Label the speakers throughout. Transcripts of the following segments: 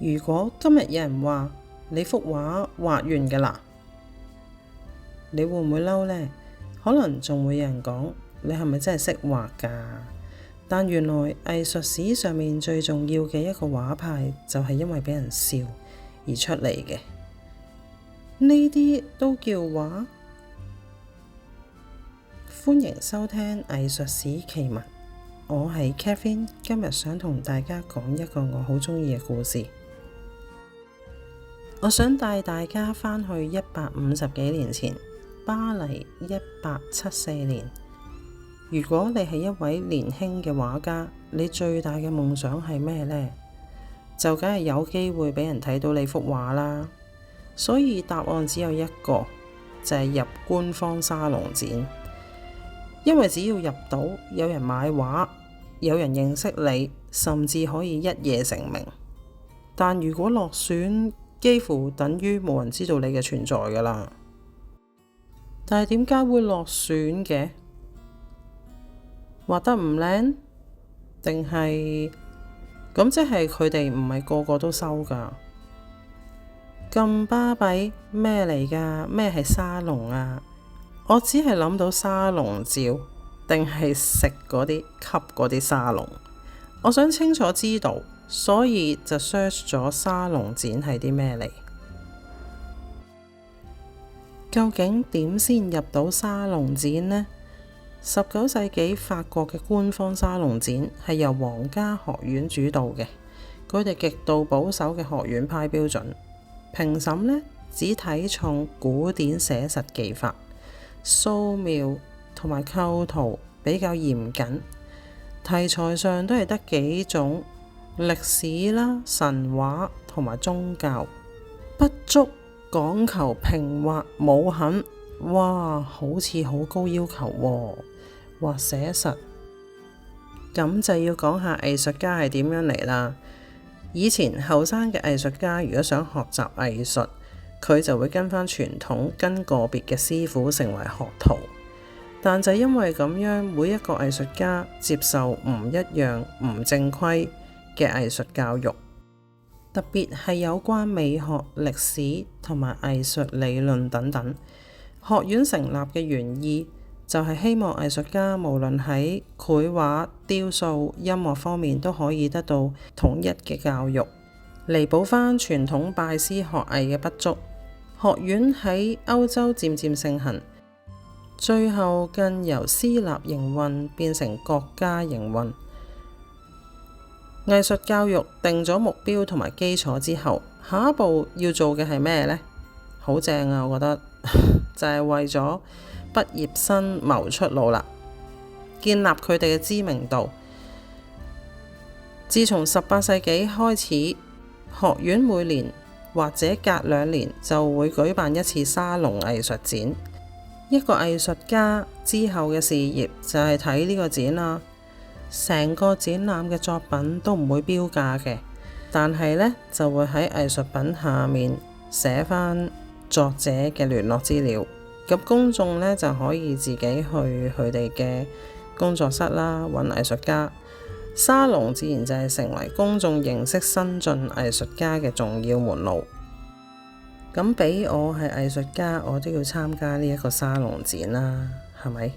Speaker 1: 如果今日有人話你幅畫畫完㗎啦，你會唔會嬲呢？可能仲會有人講你係咪真係識畫㗎？但原來藝術史上面最重要嘅一個畫派就係因為俾人笑而出嚟嘅，呢啲都叫畫？歡迎收聽藝術史奇聞，我係 Catherine， 今日想同大家講一個我好鍾意嘅故事。我想帶大家返去150幾年前，巴黎1874年。如果你係一位年輕嘅畫家，你最大嘅夢想係咩呢？就梗係有機會俾人睇到你幅畫啦。所以答案只有一個，就係入官方沙龍展。因為只要入到，有人買畫，有人認識你，甚至可以一夜成名。但如果落選，幾乎等於冇人知道你嘅存在㗎啦。但係點解會落選嘅？畫得唔靚？定係咁？即係佢哋唔係個個都收㗎。咁巴閉咩嚟㗎？咩係沙龍啊？我只係諗到沙龍照，定係食嗰啲吸嗰啲沙龍。我想清楚知道，所以就 search 咗沙龍展係啲咩嚟。究竟點先入到沙龍展呢？19世紀法國嘅官方沙龍展係由皇家學院主導嘅，佢哋極度保守嘅學院派標準。評審呢，只睇重古典寫實技法、素描同埋構圖比較嚴謹，題材上都係得幾種：歷史啦、神話同埋宗教。不足講求平滑無痕，哇，好似好高要求喎。畫寫實，咁就要講下藝術家係點樣嚟啦。以前後生嘅藝術家如果想學習藝術，佢就會跟返傳統，跟個別嘅師傅成為學徒。但就因為咁樣，每一個藝術家接受唔一樣、唔正規嘅藝術教育，特別係有關美學、歷史同埋藝術理論等等。學院成立嘅原意就係希望藝術家無論喺繪畫、雕塑、音樂方面都可以得到統一嘅教育，彌補返傳統拜師學藝嘅不足。學院喺歐洲漸漸盛行，最後更由私立營運變成國家營運。藝術教育定咗目標同埋基礎之後，下一步要做嘅係咩呢？好正啊，我覺得就係為咗畢業生謀出路啦，建立佢哋嘅知名度。自從18世紀開始，學院每年或者隔2年就會舉辦一次沙龍藝術展。一個藝術家之後嘅事業就係睇呢個展啦。成個展覽嘅作品都唔會標價嘅，但係呢就會喺藝術品下面寫返作者嘅聯絡資料。咁公眾呢就可以自己去佢哋嘅工作室啦，揾藝術家。沙龍自然就係成為公眾認識新晉藝術家嘅重要門路。咁俾我係藝術家，我都要參加呢一個沙龍展啦，係咪？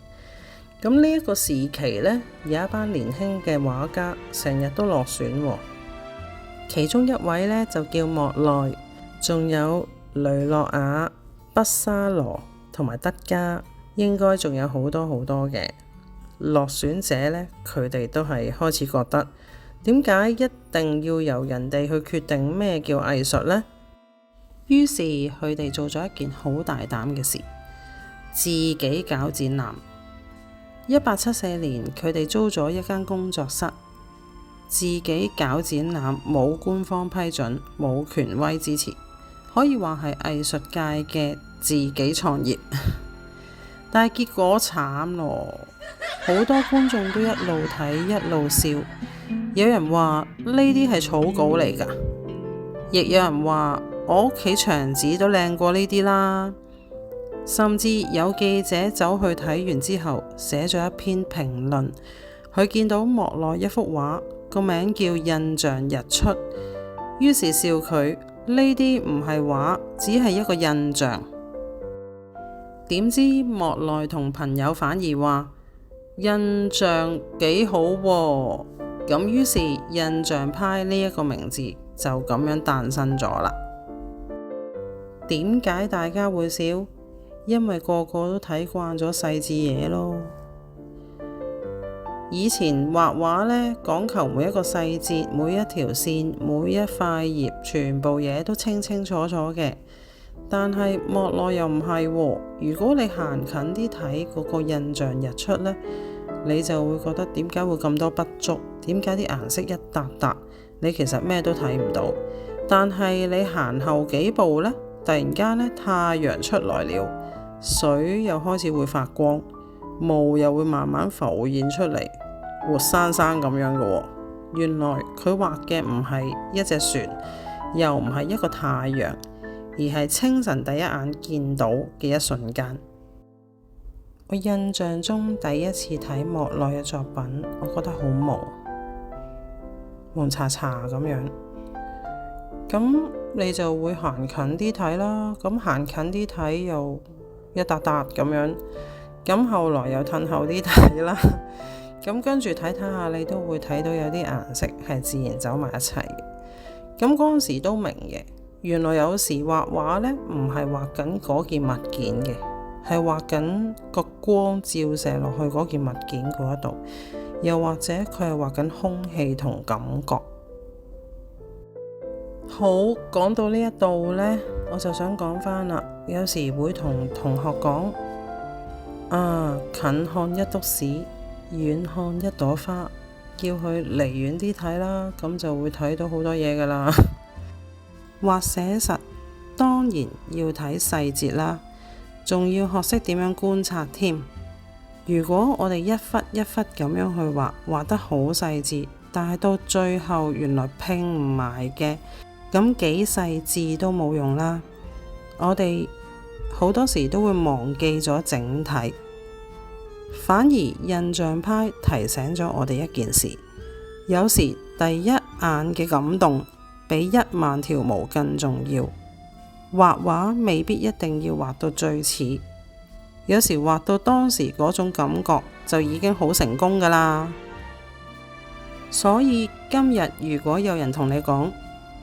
Speaker 1: 咁呢一個時期呢，有一班年輕嘅畫家成日都落選喎。其中一位呢就叫莫奈，仲有雷諾亞、畢沙羅同埋德加，應該仲有好多好多嘅落選者呢。佢哋都係開始覺得，點解一定要由人哋去決定咩叫藝術呢？於是佢哋做咗一件好大膽嘅事，自己搞展覽。1874年，佢哋租咗一間工作室，自己搞展覽，冇官方批准，冇權威支持，可以話係藝術界嘅自己創業。但係結果慘咯，好多觀眾都一路睇一路笑。有人話呢啲係草稿嚟㗎，亦有人話我屋企牆紙都靚過呢啲啦。甚至有記者走去睇完之後寫咗一篇評論，佢見到莫奈一幅畫，個名叫《印象日出》，於是笑佢呢啲唔係畫，只係一個印象。點知莫奈同朋友反而話印象幾好喎，咁於是印象派呢一個名字就咁樣誕生咗啦。點解大家會笑？因為個個都睇慣咗細緻嘢咯。以前畫畫呢，講求每一個細節，每一條線，每一塊葉，全部嘢都清清楚楚嘅。但係莫奈又唔係喎。如果你行近啲睇嗰個印象日出呢，你就會覺得點解會咁多筆觸？點解啲顏色一笪笪？你其實咩都睇唔到。但係你行後幾步呢，突然間呢，太陽出來了，水又開始會發光，霧又會慢慢浮現出嚟，活生生咁樣嘅喎。原來佢畫嘅唔係一隻船，又唔係一個太陽，而係清晨第一眼見到嘅一瞬間。我印象中第一次睇莫奈嘅作品，我覺得好蒙查查咁樣。咁你就會行近啲睇啦，咁行近啲睇又一笪笪咁樣，咁後來又褪後啲睇啦，咁跟住睇睇下，你都會睇到有啲顏色係自然走埋一齊嘅。咁嗰陣時都明嘅，原來有時畫畫呢，唔係畫緊嗰件物件嘅，係畫緊個光照射落去嗰件物件嗰度，又或者佢係畫緊空氣同感覺。好，講到呢一度呢，我就想講返啦。有時會同同學講近看一篤屎，遠看一朵花，叫佢離遠啲睇啦，咁就會睇到好多嘢噶啦。畫寫實當然要睇細節啦，仲要學識點樣觀察添。如果我哋一忽一忽咁樣去畫，畫得好細緻，但係到最後原來拼唔埋嘅，咁幾細緻都冇用啦。我哋好多時都會忘記咗整體，反而印象派提醒咗我哋一件事，有時第一眼嘅感動比10000條毛更重要。畫畫未必一定要畫到最似，有時畫到當時嗰種感覺就已經好成功噶啦。所以今日如果有人同你講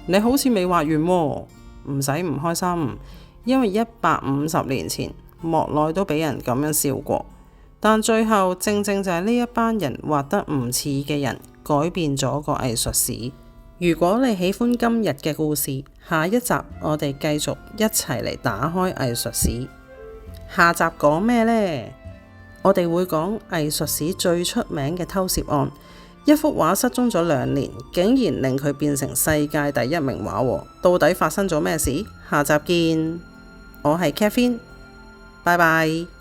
Speaker 1: 你好似未畫完喎，唔使唔開心，因為150年前莫奈都俾人咁樣笑過，但最後正正就係呢一班人畫得唔似嘅人改變咗個藝術史。如果你喜歡今日嘅故事，下一集我哋繼續一齊嚟打開藝術史。下集講咩呢？我哋會講藝術史最出名嘅偷竊案。一幅畫失蹤咗2年，竟然令佢變成世界第1名畫，到底發生咗咩事？下集見。我係 Catherine，拜拜。